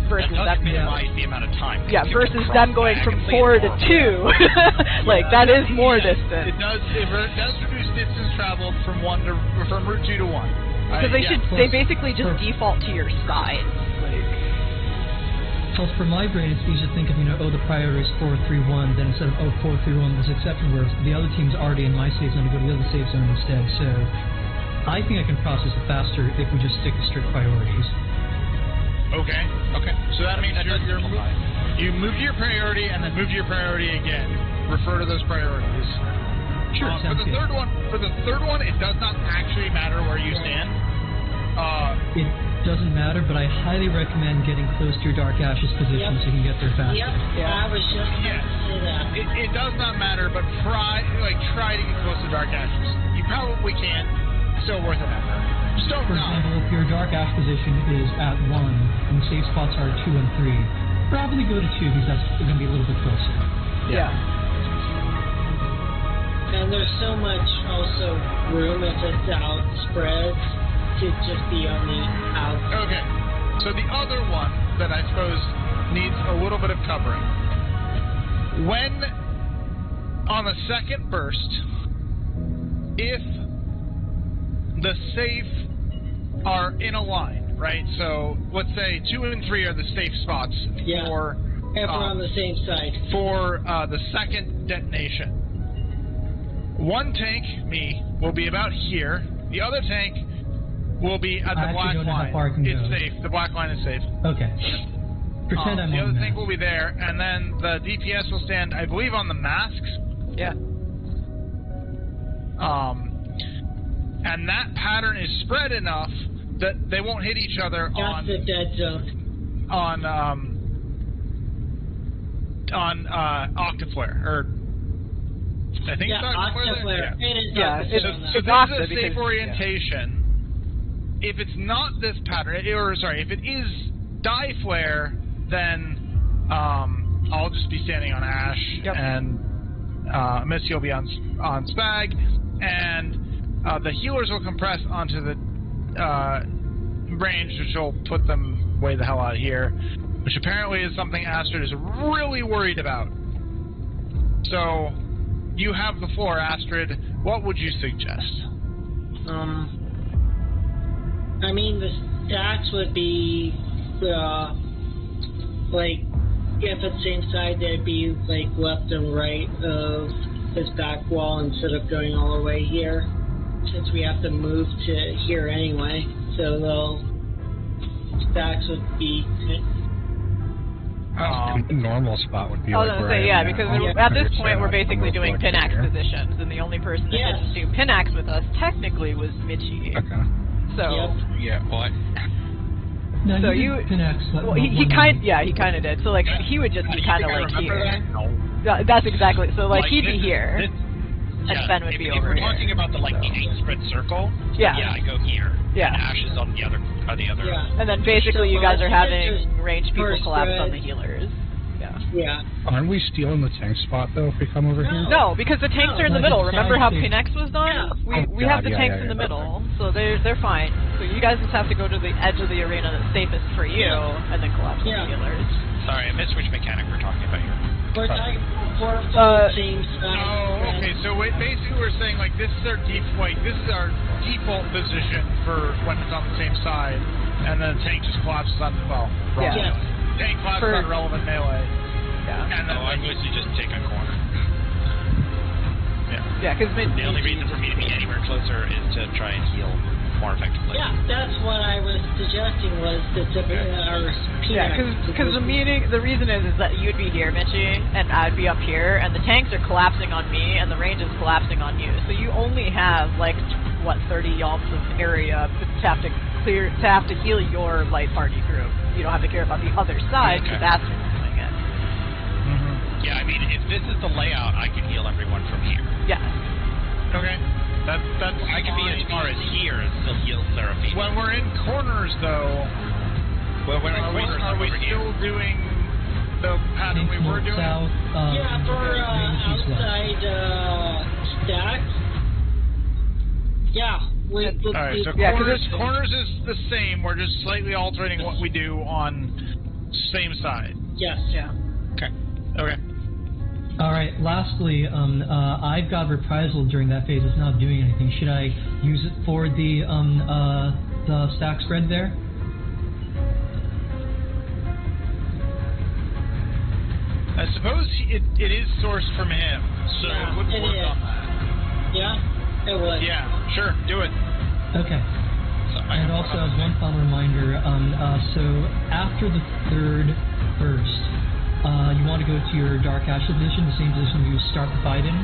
Versus that does them, minimize the amount of time. yeah, versus them going from 4 to 2. Like, that is more distance. It does reduce distance traveled from route 2 to 1. Because they basically just default to your side. Like, plus, for my brain, it's easy to think of, the priority is 4-3-1, then instead of 4-3-1, this exception where the other team's already in my safe zone to go to the other safe zone instead. So I think I can process it faster if we just stick to strict priorities. Okay. So that means you move to your priority and then move to your priority again. Refer to those priorities. Sure. For the third one, it does not actually matter where you stand. It doesn't matter, but I highly recommend getting close to your Dark Ashes position so you can get there faster. Yep. I was just going to say that. It does not matter, but try to get close to Dark Ashes. You probably can. Still worth an effort. For example, if your Dark Ash position is at 1 and safe spots are 2 and 3, probably go to 2 because that's going to be a little bit closer. yeah. And there's so much also room if it's outspread to just be on the outside. Okay. So the other one that I suppose needs a little bit of covering. When on the second burst, if the safe are in a line, right? So let's say 2 and 3 are the safe spots for if we're on the same side for the second detonation. One tank, me, will be about here. The other tank will be at the black line. It's safe. The black line is safe. Okay. Pretend I'm the on other that. tank will be there, and then the DPS will stand, I believe, on the masks. Yeah. And that pattern is spread enough that they won't hit each other That's the dead zone. on Octaflare, or I think it's Octaflare. It is so this is a safe orientation. If it's not this pattern, if it is Die Flare, then I'll just be standing on Ash, and Missy will be on Spag, and the healers will compress onto the range, which will put them way the hell out of here, which apparently is something Astrid is really worried about. So, you have the floor, Astrid. What would you suggest? I mean, the stacks would be, like, if it's same side, they'd be, like, left and right of his back wall instead of going all the way here, since we have to move to here anyway. So the stacks would be... the normal spot would be I was going to say, because at this point we're basically doing pin-axe here. positions, and the only person that had to do pin-axe with us technically was Mitchie. Okay. So... Yeah, what? No, so you pin-axe, well, he kind of did. So like he would just be kind of like here. That's exactly. So like he'd be here, and Ben would be over here. If we're talking about the chain spread circle, I go here. Yeah. And Ash is on the other. Yeah. And then basically you guys are having ranged people collapse on the healers. Yeah. Aren't we stealing the tank spot though if we come over here? No, because the tanks are in the middle. Remember how Pinex was done? Yeah. We have the tanks in the middle, so they're fine. So you guys just have to go to the edge of the arena that's safest for you, and then collapse on the healers. Sorry, I missed which mechanic we're talking about here. We're talking 4-fold team size. Oh, okay. So basically, we're saying like this is our this is our default position for when it's on the same side, and then the tank just collapses on Yeah. Tank collapses on relevant melee. Yeah. And then I mostly just take a corner. Yeah, because the only reason for me to be anywhere closer is to try and heal more effectively. Yeah, that's what I was suggesting was to our because the reason is that you'd be here, Mitchie, and I'd be up here, and the tanks are collapsing on me, and the range is collapsing on you. So you only have like 30 yalps of area to have to heal your light party group. You don't have to care about the other side because that's doing it. Yeah, I mean, if this is the layout, I can heal everyone from here. Yeah. Okay. That's I can be as far as here and still heal Seraphine. When we're in corners, though, are we still doing the pattern we were doing? South, for outside stacks. Yeah. Alright, so corners is the same. We're just slightly altering what we do on same side. Yes. Yeah. Okay. All right. Lastly, I've got reprisal during that phase. It's not doing anything. Should I use it for the stack spread there? I suppose it is sourced from him, so it would work on that. Yeah, it would. Yeah, sure, do it. Okay. And also, as one final reminder, so after the third burst, you want to go to your Dark Ashes position, the same position you start the fight in.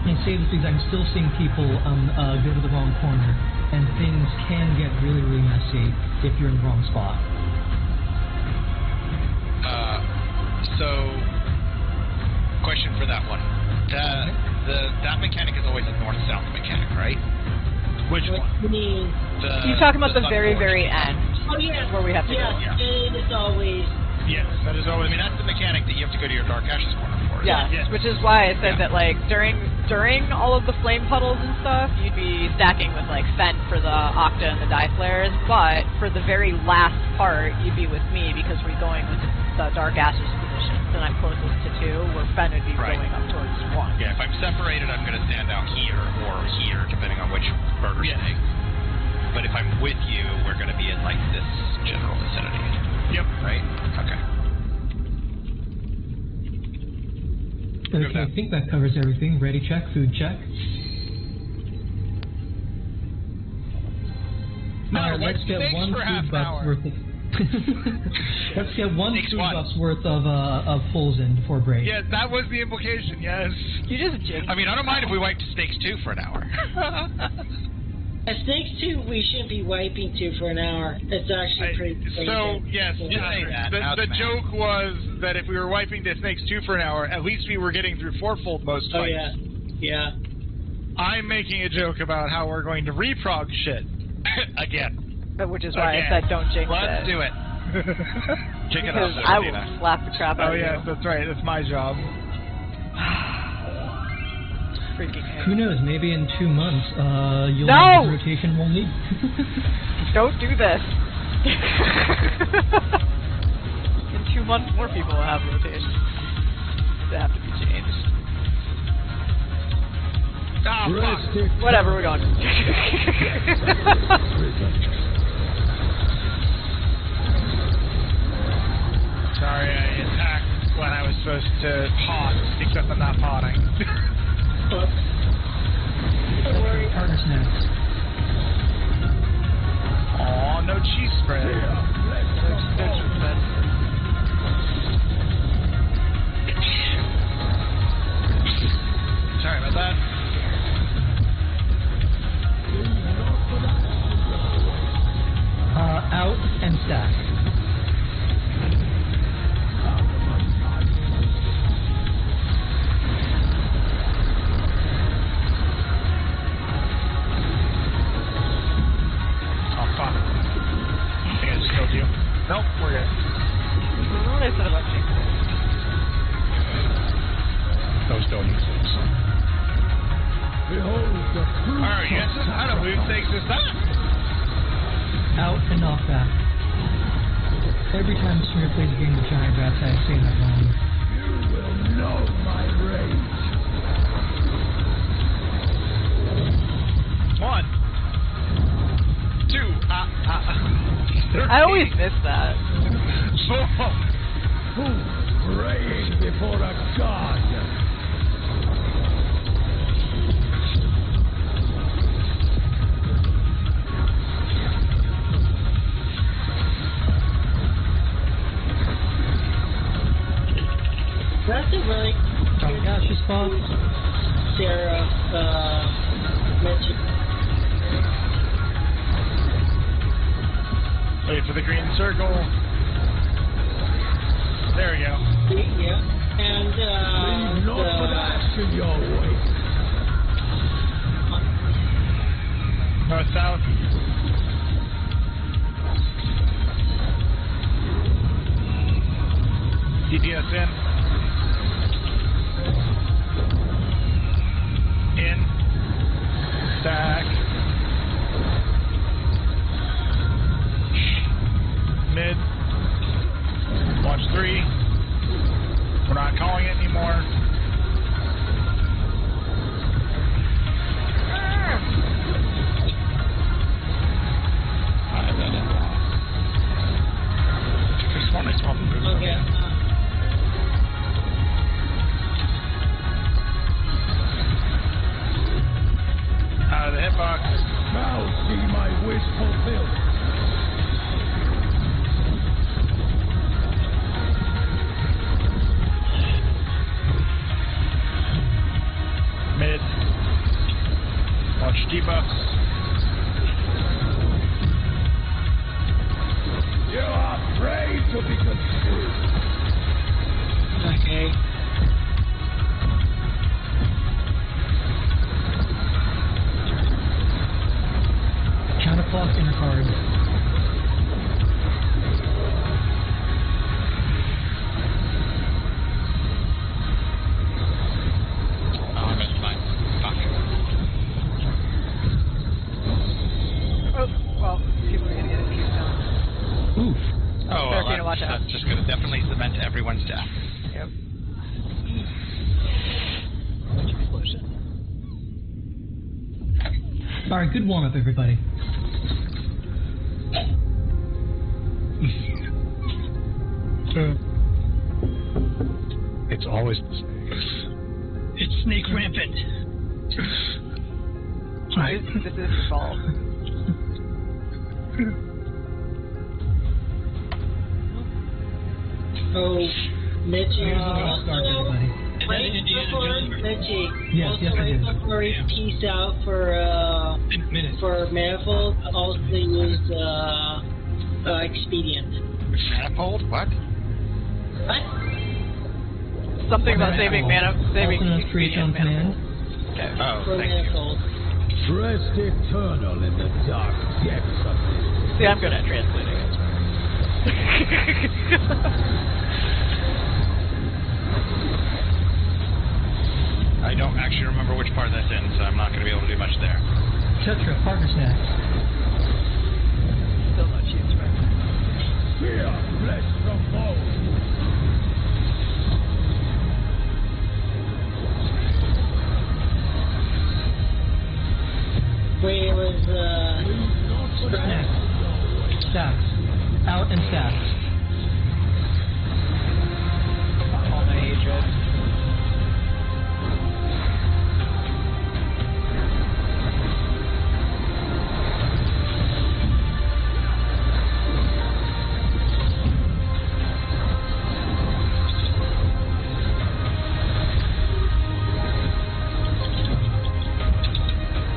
And say this because I'm still seeing people go to the wrong corner, and things can get really, really messy if you're in the wrong spot. So, question for that one. That mechanic is always a north-south mechanic, right? Which one? You're talking about the very, very end. Oh, yeah. Where we have to go. Yeah, it is always... Yes, that is always... I mean, that's the mechanic that you have to go to your Dark Ashes corner for. Yeah, which is why I said that, like, during all of the flame puddles and stuff, you'd be stacking with, like, Fent for the Octa and the Die Flares, but for the very last part, you'd be with me because we're going with the Dark Ashes positions, and I'm closest to 2, where Fent would be going up towards 1. Yeah, if I'm separated, I'm going to stand out here or here, depending on which burst thing. But if I'm with you, we're going to be in, like, this general vicinity. Yep. Right? Okay. Okay, I think that covers everything. Ready check, food check. Alright, let's get one food buff's worth of... Let's get one food buff's worth of pulls in before break. Yeah, that was the implication, yes. You just jinxed. I mean, I don't mind if we wipe Snakes 2 for an hour. At Snakes 2, we shouldn't be wiping 2 for an hour. It's actually pretty crazy. So, yes, the joke was that if we were wiping the Snakes 2 for an hour, at least we were getting through 4-fold most fights. Oh, yeah. I'm making a joke about how we're going to reprog shit. Again. Which is why I said don't jinx it. Let's do it. Jinx it up, I will slap the crap out of you. Oh, yeah, that's right. That's my job. Freaking hell. Who knows, maybe in 2 months, you'll have this rotation we'll need. Don't do this. In 2 months, more people will have rotations. They have to be changed. Oh, fuck. Whatever, we're going. Sorry, I attacked when I was supposed to pot, except I'm not potting. Partner snacks. Aw, no cheese spread. Sorry about that. Out and stack. Nope, we're good. What I said about jinx it. Those don't exist. Alright, yes, I don't believe takes this time. Out and off back. Every time Smear plays a game with Giant Rats, I say that wrong. before a god. That's a really Gotcha spot. Sarah mentioned. Wait for the green circle. There we go. Yeah. And Leave not for action your way. North, south. DPS in. Stack. Mid. Watch 3. We're not calling it anymore. Okay. Out of the hitbox. Now see my wish fulfilled. Mid. Watch debuff. You are afraid to be consumed. Okay. Counterclock inner card. Oh, I missed mine. Fuck. Oh, well, people are going to get abused now. Oof. Oh, well, Serafina, watch out. that's just going to definitely cement everyone's death. Yep. Alright, good warm up, everybody. It's always the snakes. It's snake rampant. Right. This is his fault. Oh, Mitchie. Here's the last start, everybody. Wait before Mitchie. Yes, also, yes, I right did. before he peace out for Minutes. Manifold, also use Expedient. Manifold? What? What? Something about saving Also known as create on command. Okay. Oh, For thank you. Manifold. Rest eternal in the dark depths of this. See, I'm good at translating. I don't actually remember which part that's in, so I'm not going to be able to do much there. Tetra, partner snack. Still not cheese, right? Fear flesh from bone. Wait, it was Snack. Stacks. Out and stacks. All my agents.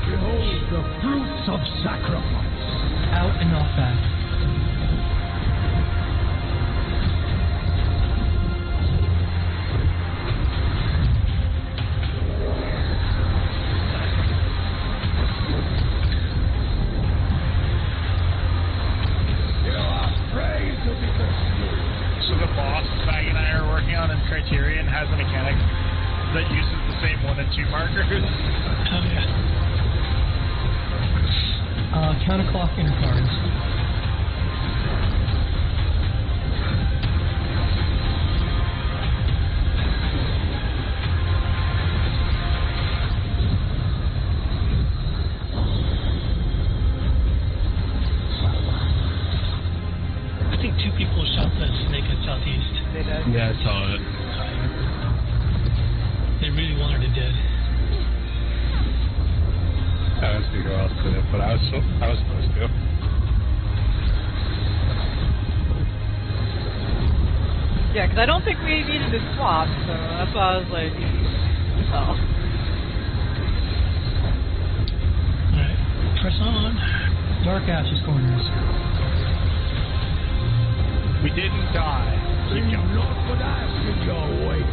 Behold the fruits of sacrifice. Out and off back. You are afraid to be consumed. So the boss Fag and I are working on in Criterion has a mechanic that uses the same 1 and 2 markers. Oh, yeah. Counterclock inner cards. I think 2 people shot the snake at southeast. They did. Yeah, I saw it. really wanted it dead. I don't see who else did it, but I was supposed to. Yeah, because I don't think we needed to swap, so that's why I was like, oh. Alright, press on. Dark Ashes corners. We didn't die. Keep going. Not what asking your way.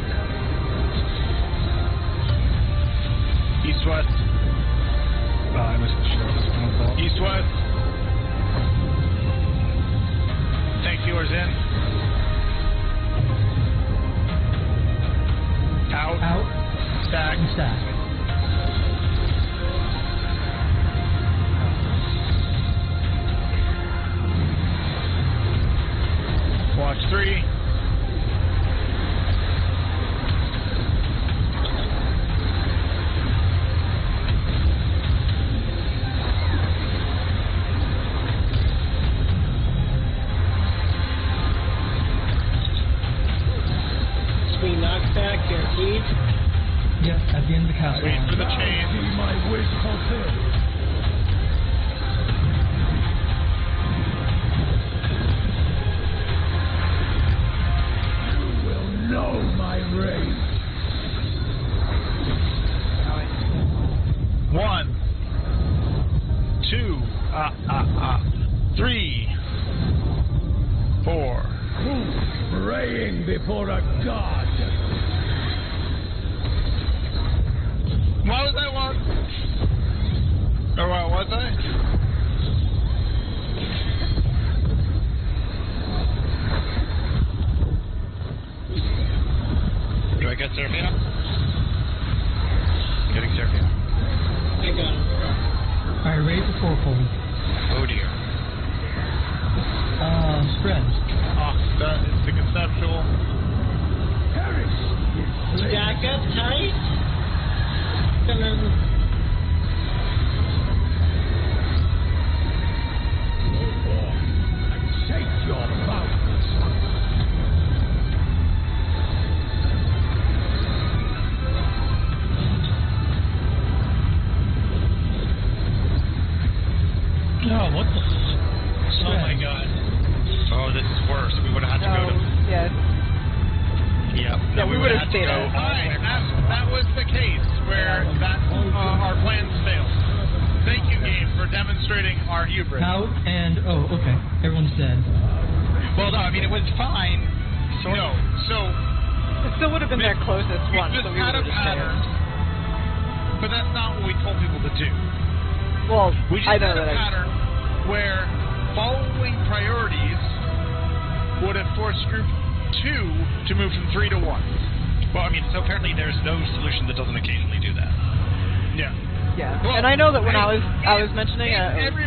East west. I missed the shortest one. East west. Tank dealers in. Out. Out. Stack. And stack. Watch 3. We knock back your teeth. Yep, at the end of the castle. Wait for the chain. See my wish fulfilled. You will know my rage. 1, 2, 3, 4. Who's praying before a god? What was I one? Or what was I? Do I get Serafina? Getting Serafina. I got him. Alright, ready for fourfold. Oh dear. Spread. That is the conceptual. Stack up tight. And then Take your mouth. Oh, what the f... Oh my god. Oh, this is worse. We would have had to go to... yeah. Yep. Yeah, we would have had to stayed go out. Alright, that was the case where our plans failed. Thank you, game, for demonstrating our hubris. Out and... Oh, okay. Everyone's dead. Well, no, I mean, it was fine. Sort No, of. so It still would have been their closest we one, just so we had would a have just pattern, but that's not what we told people to do. Well, We just I know had a that pattern where following priorities would have forced group 2 to move from 3 to 1. Well, I mean, so apparently there's no solution that doesn't occasionally do that. Yeah. Yeah, Well, and I know that when hey, I was mentioning it, everybody